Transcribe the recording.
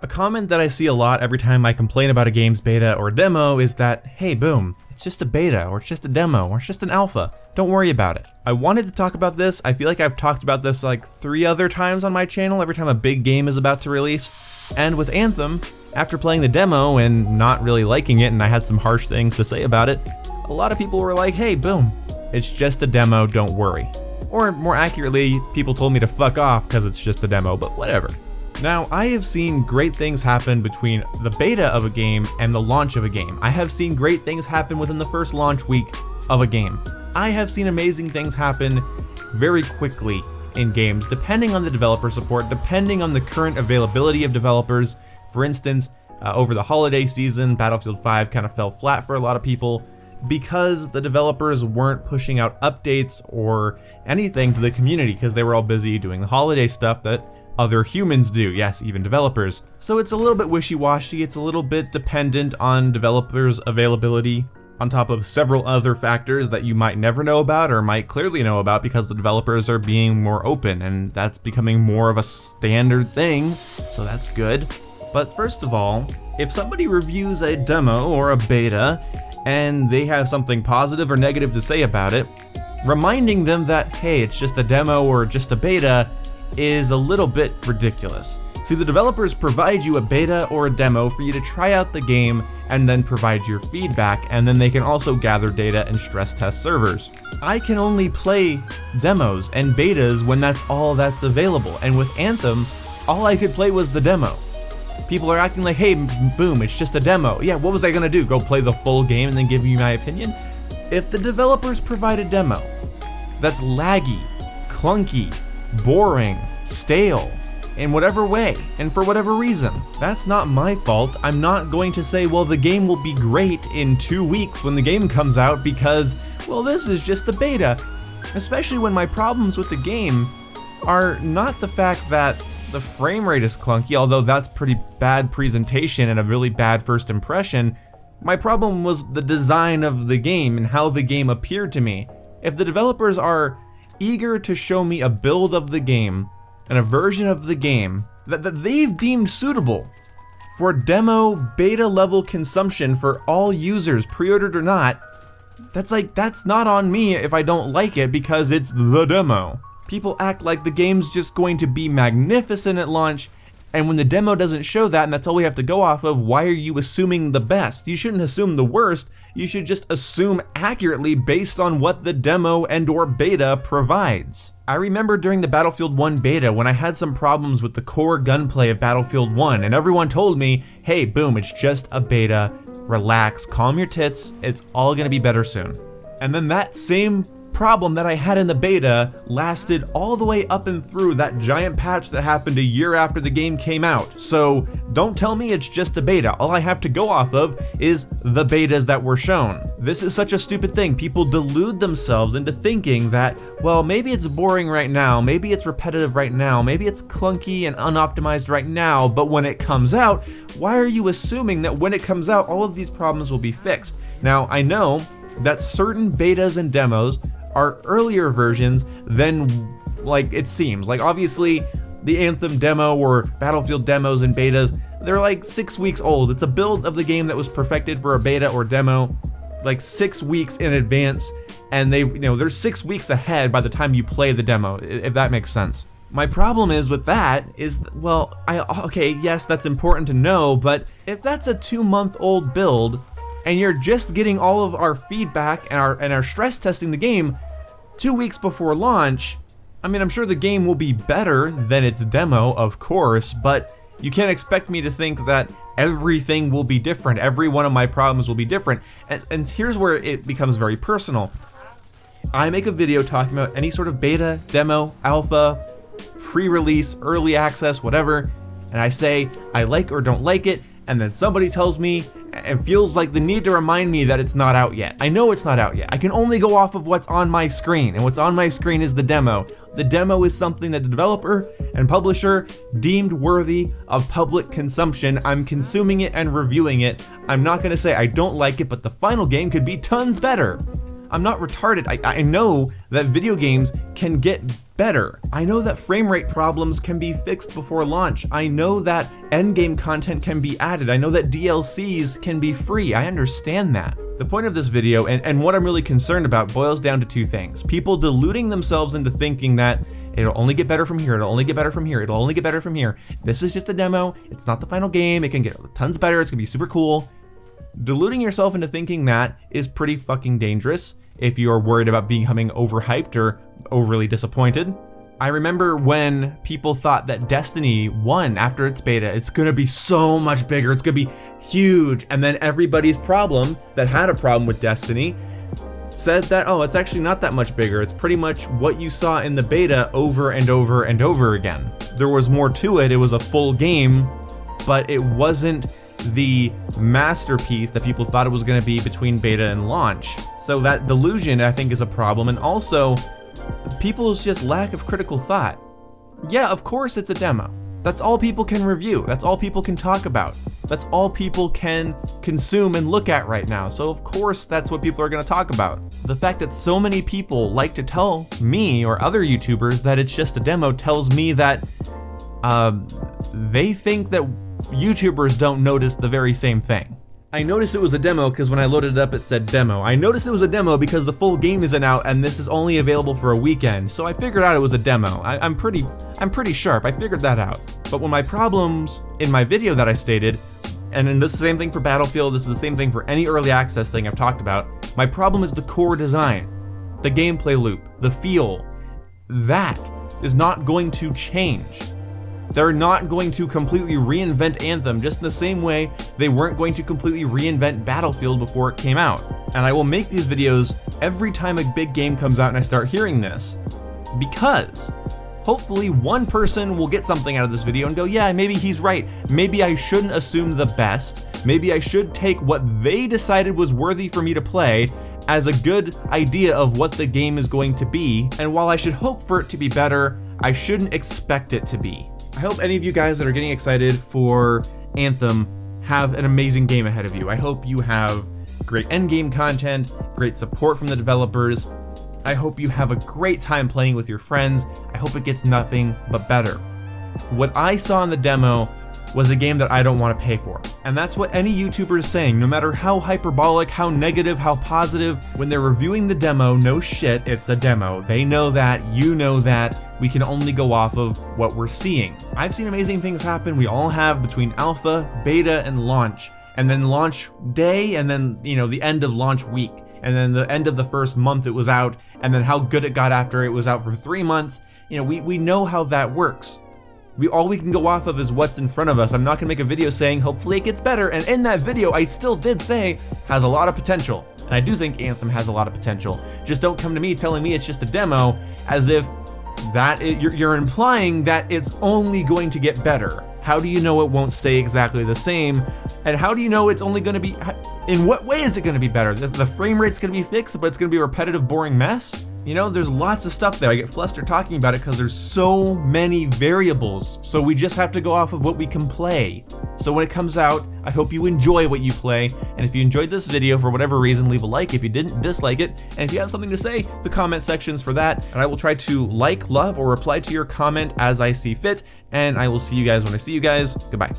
A comment that I see a lot every time I complain about a game's beta or demo is that, hey boom, it's just a beta, or it's just a demo, or it's just an alpha. Don't worry about it. I wanted to talk about this. I feel like I've talked about this like 3 other times on my channel every time a big game is about to release. And with Anthem, after playing the demo and not really liking it, and I had some harsh things to say about it, a lot of people were like, hey boom, it's just a demo, don't worry. Or more accurately, people told me to fuck off because it's just a demo, but whatever. Now, I have seen great things happen between the beta of a game and the launch of a game. I have seen great things happen within the first launch week of a game. I have seen amazing things happen very quickly in games, depending on the developer support, depending on the current availability of developers. For instance, over the holiday season, Battlefield 5 kind of fell flat for a lot of people because the developers weren't pushing out updates or anything to the community because they were all busy doing the holiday stuff that other humans do, yes, even developers. So it's a little bit wishy-washy, it's a little bit dependent on developers' availability, on top of several other factors that you might never know about or might clearly know about because the developers are being more open, and that's becoming more of a standard thing, so that's good. But first of all, if somebody reviews a demo or a beta and they have something positive or negative to say about it, reminding them that, hey, it's just a demo or just a beta is a little bit ridiculous. See, the developers provide you a beta or a demo for you to try out the game and then provide your feedback, and then they can also gather data and stress test servers. I can only play demos and betas when that's all that's available, and with Anthem, all I could play was the demo. People are acting like, hey, boom, it's just a demo. Yeah, what was I gonna do? Go play the full game and then give you my opinion? If the developers provide a demo that's laggy, clunky, boring, stale, in whatever way, and for whatever reason, that's not my fault. I'm not going to say, well, the game will be great in 2 weeks when the game comes out because, well, this is just the beta. Especially when my problems with the game are not the fact that the frame rate is clunky, although that's pretty bad presentation and a really bad first impression. My problem was the design of the game and how the game appeared to me. If the developers are eager to show me a build of the game and a version of the game that they've deemed suitable for demo beta level consumption for all users, pre-ordered or not, that's not on me if I don't like it because it's the demo. People act like the game's just going to be magnificent at launch, and when the demo doesn't show that and that's all we have to go off of, why are you assuming the best? You shouldn't assume the worst, you should just assume accurately based on what the demo and or beta provides. I remember during the Battlefield 1 beta when I had some problems with the core gunplay of Battlefield 1 and everyone told me, hey boom, it's just a beta, relax, calm your tits, it's all gonna be better soon. And then that same problem that I had in the beta lasted all the way up and through that giant patch that happened a year after the game came out. So don't tell me it's just a beta. All I have to go off of is the betas that were shown. This is such a stupid thing. People delude themselves into thinking that, well, maybe it's boring right now, maybe it's repetitive right now, maybe it's clunky and unoptimized right now, but when it comes out, why are you assuming that when it comes out, all of these problems will be fixed? Now, I know that certain betas and demos are earlier versions than like it seems. Like obviously the Anthem demo or Battlefield demos and betas, they're like 6 weeks old. It's a build of the game that was perfected for a beta or demo like 6 weeks in advance, and they're 6 weeks ahead by the time you play the demo, if that makes sense. My problem is with that is, well, okay, yes, that's important to know, but if that's a 2-month-old build and you're just getting all of our feedback and our stress testing the game 2 weeks before launch, I mean, I'm sure the game will be better than its demo, of course, but you can't expect me to think that everything will be different. Every one of my problems will be different. And here's where it becomes very personal. I make a video talking about any sort of beta, demo, alpha, pre-release, early access, whatever, and I say I like or don't like it, and then somebody tells me and feels like the need to remind me that it's not out yet. I know it's not out yet. I can only go off of what's on my screen, and what's on my screen is the demo. The demo is something that the developer and publisher deemed worthy of public consumption. I'm consuming it and reviewing it. I'm not gonna say I don't like it, but the final game could be tons better. I'm not retarded. I know that video games can get better. I know that frame rate problems can be fixed before launch. I know that endgame content can be added. I know that DLCs can be free. I understand that. The point of this video, and what I'm really concerned about, boils down to two things. People deluding themselves into thinking that it'll only get better from here, it'll only get better from here, it'll only get better from here. This is just a demo, it's not the final game, it can get tons better, it's gonna be super cool. Deluding yourself into thinking that is pretty fucking dangerous if you're worried about becoming overhyped or overly disappointed. I remember when people thought that Destiny 1, after its beta, it's gonna be so much bigger, it's gonna be huge, and then everybody's problem that had a problem with Destiny said that, oh, it's actually not that much bigger, it's pretty much what you saw in the beta over and over and over again. There was more to it, it was a full game, but it wasn't the masterpiece that people thought it was going to be between beta and launch. So that delusion, I think, is a problem, and also people's just lack of critical thought. Yeah, of course it's a demo. That's all people can review. That's all people can talk about. That's all people can consume and look at right now. So of course that's what people are going to talk about. The fact that so many people like to tell me or other YouTubers that it's just a demo tells me that they think that YouTubers don't notice the very same thing. I noticed it was a demo because when I loaded it up it said demo. I noticed it was a demo because the full game isn't out and this is only available for a weekend, so I figured out it was a demo. I'm pretty sharp, I figured that out. But when my problems in my video that I stated, and this is the same thing for Battlefield, this is the same thing for any early access thing I've talked about, my problem is the core design, the gameplay loop, the feel. That is not going to change. They're not going to completely reinvent Anthem just in the same way they weren't going to completely reinvent Battlefield before it came out. And I will make these videos every time a big game comes out and I start hearing this, because hopefully one person will get something out of this video and go, yeah, maybe he's right. Maybe I shouldn't assume the best. Maybe I should take what they decided was worthy for me to play as a good idea of what the game is going to be. And while I should hope for it to be better, I shouldn't expect it to be. I hope any of you guys that are getting excited for Anthem have an amazing game ahead of you. I hope you have great endgame content, great support from the developers. I hope you have a great time playing with your friends. I hope it gets nothing but better. What I saw in the demo was a game that I don't want to pay for. And that's what any YouTuber is saying, no matter how hyperbolic, how negative, how positive. When they're reviewing the demo, no shit, it's a demo. They know that, you know that. We can only go off of what we're seeing. I've seen amazing things happen, we all have, between alpha, beta, and launch. And then launch day, and then, the end of launch week. And then the end of the first month it was out, and then how good it got after it was out for 3 months. We know how that works. All we can go off of is what's in front of us. I'm not gonna make a video saying hopefully it gets better, and in that video I still did say has a lot of potential. And I do think Anthem has a lot of potential. Just don't come to me telling me it's just a demo as if you're implying that it's only going to get better. How do you know it won't stay exactly the same? And how do you know it's only gonna be, in what way is it gonna be better? The frame rate's gonna be fixed, but it's gonna be a repetitive, boring mess? There's lots of stuff there. I get flustered talking about it because there's so many variables. So we just have to go off of what we can play. So when it comes out, I hope you enjoy what you play. And if you enjoyed this video for whatever reason, leave a like. If you didn't, dislike it. And if you have something to say, the comment section's for that. And I will try to like, love, or reply to your comment as I see fit. And I will see you guys when I see you guys. Goodbye.